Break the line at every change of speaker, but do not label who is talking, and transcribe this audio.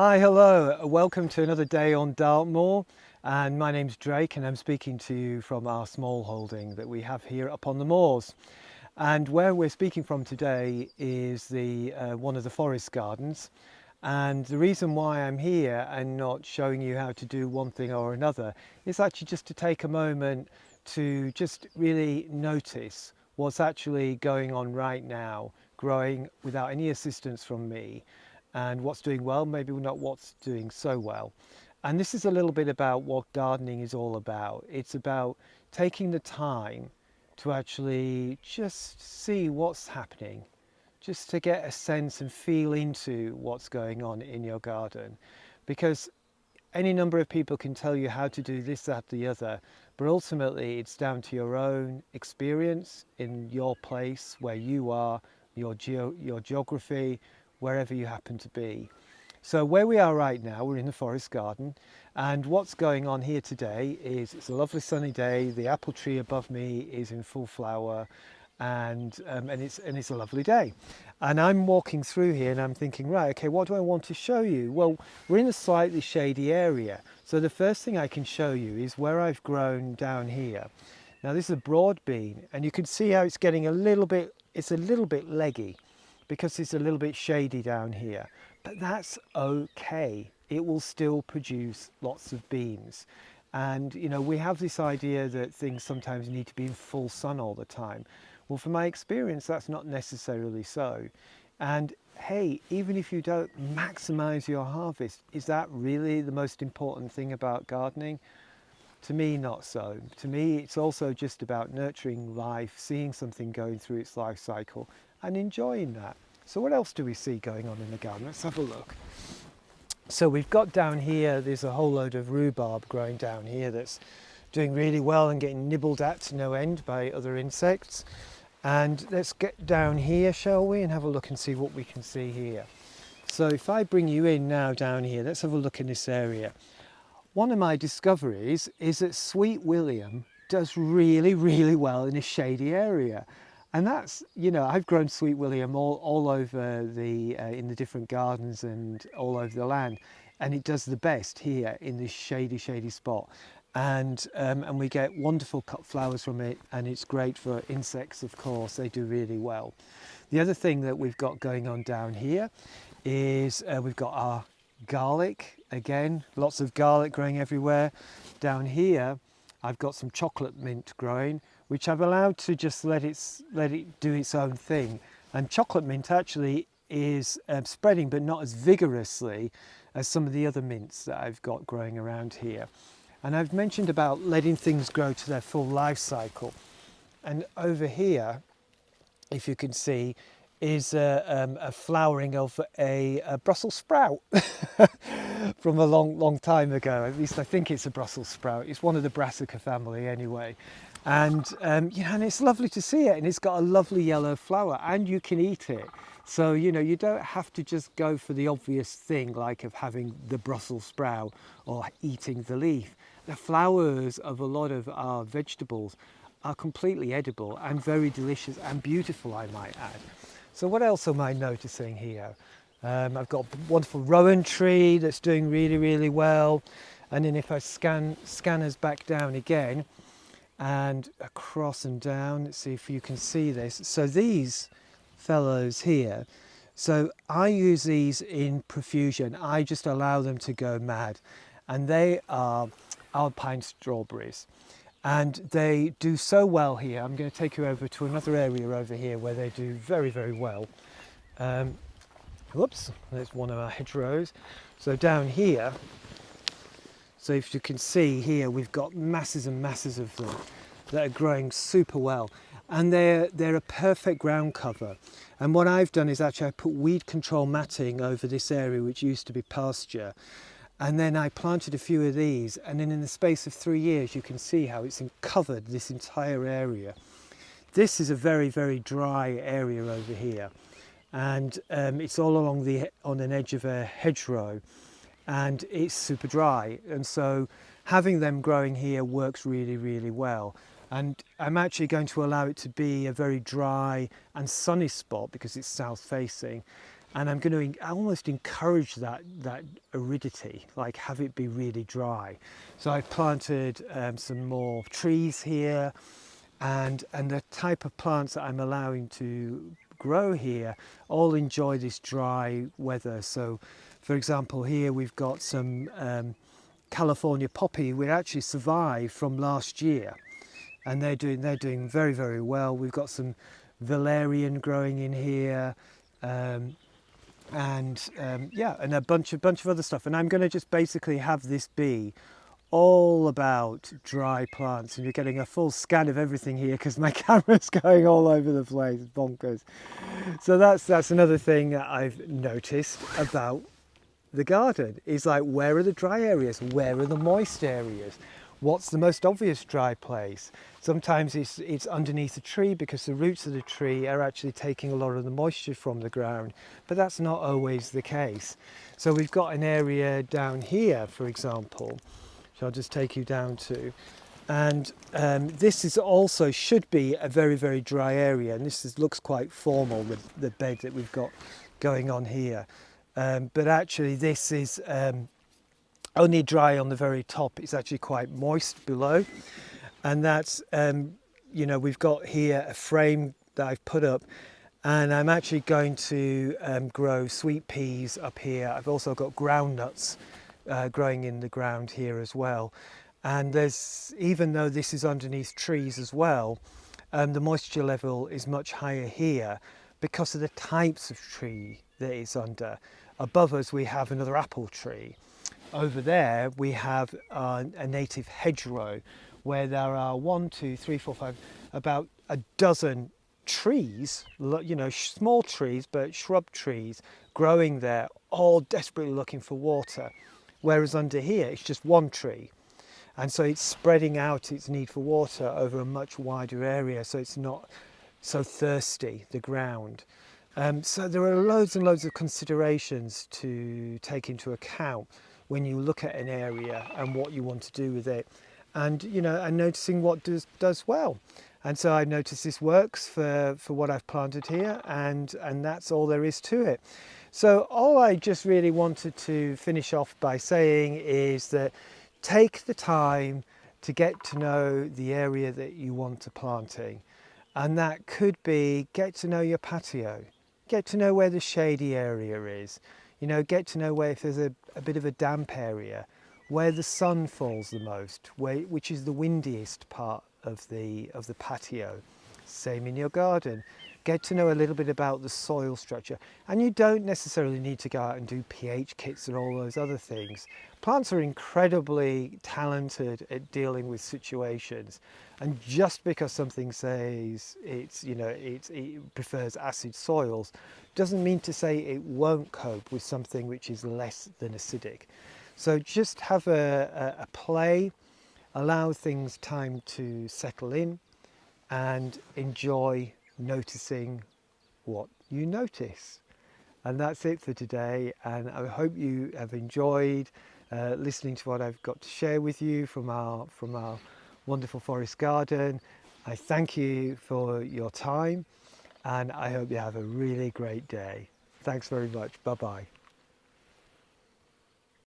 Hi, hello, welcome to another day on Dartmoor, and my name's Drake and I'm speaking to you from our small holding that we have here up on the moors. And where we're speaking from today is one of the forest gardens, and the reason why I'm here and not showing you how to do one thing or another is actually just to take a moment to just really notice what's actually going on right now, growing without any assistance from me, and what's doing well, maybe not what's doing so well. And this is a little bit about what gardening is all about. It's about taking the time to actually just see what's happening, just to get a sense and feel into what's going on in your garden. Because any number of people can tell you how to do this, that, the other, but ultimately it's down to your own experience in your place, where you are, your geography, wherever you happen to be. So where we are right now, we're in the forest garden, and what's going on here today is it's a lovely sunny day. The apple tree above me is in full flower, and it's a lovely day. And I'm walking through here and I'm thinking, right, okay, what do I want to show you? Well, we're in a slightly shady area. So the first thing I can show you is where I've grown down here. Now this is a broad bean, and you can see how it's getting it's a little bit leggy because it's a little bit shady down here. But that's okay. It will still produce lots of beans. And you know, we have this idea that things sometimes need to be in full sun all the time. Well, from my experience, that's not necessarily so. And hey, even if you don't maximize your harvest, is that really the most important thing about gardening? To me, not so. To me, it's also just about nurturing life, seeing something going through its life cycle and enjoying that. So what else do we see going on in the garden? Let's have a look. So we've got down here, there's a whole load of rhubarb growing down here that's doing really well and getting nibbled at to no end by other insects. And let's get down here, shall we, and have a look and see what we can see here. So if I bring you in now down here, let's have a look in this area. One of my discoveries is that Sweet William does really, really well in a shady area. And that's, you know, I've grown Sweet William all over in the different gardens and all over the land. And it does the best here in this shady spot. And we get wonderful cut flowers from it, and it's great for insects, of course. They do really well. The other thing that we've got going on down here is we've got our garlic. Again, lots of garlic growing everywhere. Down here I've got some chocolate mint growing, which I've allowed to just let it do its own thing. And chocolate mint actually is spreading, but not as vigorously as some of the other mints that I've got growing around here. And I've mentioned about letting things grow to their full life cycle. And over here, if you can see, is a flowering of a Brussels sprout from a long time ago. At least I think it's a Brussels sprout. It's one of the Brassica family anyway. And you know, and it's lovely to see it, and it's got a lovely yellow flower, and you can eat it. So you know, you don't have to just go for the obvious thing like of having the Brussels sprout or eating the leaf. The flowers of a lot of our vegetables are completely edible and very delicious and beautiful, I might add. So what else am I noticing here? I've got a wonderful rowan tree that's doing really well. And then if I scan us back down again and across and down, let's see if you can see this. So these fellows here, so I use these in profusion. I just allow them to go mad. And they are alpine strawberries. And they do so well here. I'm going to take you over to another area over here where they do very well. Whoops, there's one of our hedgerows. So down here, so if you can see here, we've got masses and masses of them that are growing super well. And they're a perfect ground cover. And what I've done is actually I put weed control matting over this area, which used to be pasture. And then I planted a few of these, and then in the space of 3 years you can see how it's covered this entire area. This is a very dry area over here, and it's all along on an edge of a hedgerow, and it's super dry, and so having them growing here works really well. And I'm actually going to allow it to be a very dry and sunny spot because it's south facing. and I'm going to almost encourage that aridity, like have it be really dry. So I've planted some more trees here, and the type of plants that I'm allowing to grow here all enjoy this dry weather. So for example, here we've got some California poppy which actually survived from last year, and they're doing very, very well. We've got some valerian growing in here, yeah, and a bunch of other stuff. And I'm going to just basically have this be all about dry plants, and you're getting a full scan of everything here because my camera's going all over the place. It's bonkers. So that's another thing that I've noticed about the garden, is like, where are the dry areas, where are the moist areas, what's the most obvious dry place. Sometimes it's underneath a tree because the roots of the tree are actually taking a lot of the moisture from the ground, but that's not always the case. So we've got an area down here, for example, which I'll just take you down to, and this is also should be a very, very dry area, and looks quite formal, the bed that we've got going on here. But actually this is only dry on the very top. It's actually quite moist below, and that's you know, we've got here a frame that I've put up, and I'm actually going to grow sweet peas up here. I've also got groundnuts growing in the ground here as well, and there's, even though this is underneath trees as well, the moisture level is much higher here because of the types of tree that it's under. Above us we have another apple tree. Over there we have a native hedgerow where there are 1, 2, 3, 4, 5, about a dozen trees, you know, small trees but shrub trees growing there, all desperately looking for water. Whereas under here it's just one tree, and so it's spreading out its need for water over a much wider area, so it's not so thirsty, the ground. So there are loads and loads of considerations to take into account when you look at an area and what you want to do with it, and you know, and noticing what does well. And so I noticed this works for what I've planted here, and that's all there is to it. So all I just really wanted to finish off by saying is that take the time to get to know the area that you want to planting, and that could be get to know your patio. Get to know where the shady area is, you know, get to know where, if there's a bit of a damp area, where the sun falls the most, which is the windiest part of the patio. Same in your garden. Get to know a little bit about the soil structure, and you don't necessarily need to go out and do pH kits and all those other things. Plants are incredibly talented at dealing with situations, and just because something says it's, you know, it prefers acid soils doesn't mean to say it won't cope with something which is less than acidic. So just have a play, allow things time to settle in, and enjoy noticing what you notice. And that's it for today, and I hope you have enjoyed listening to what I've got to share with you from our wonderful forest garden. I thank you for your time, and I hope you have a really great day. Thanks very much. Bye bye.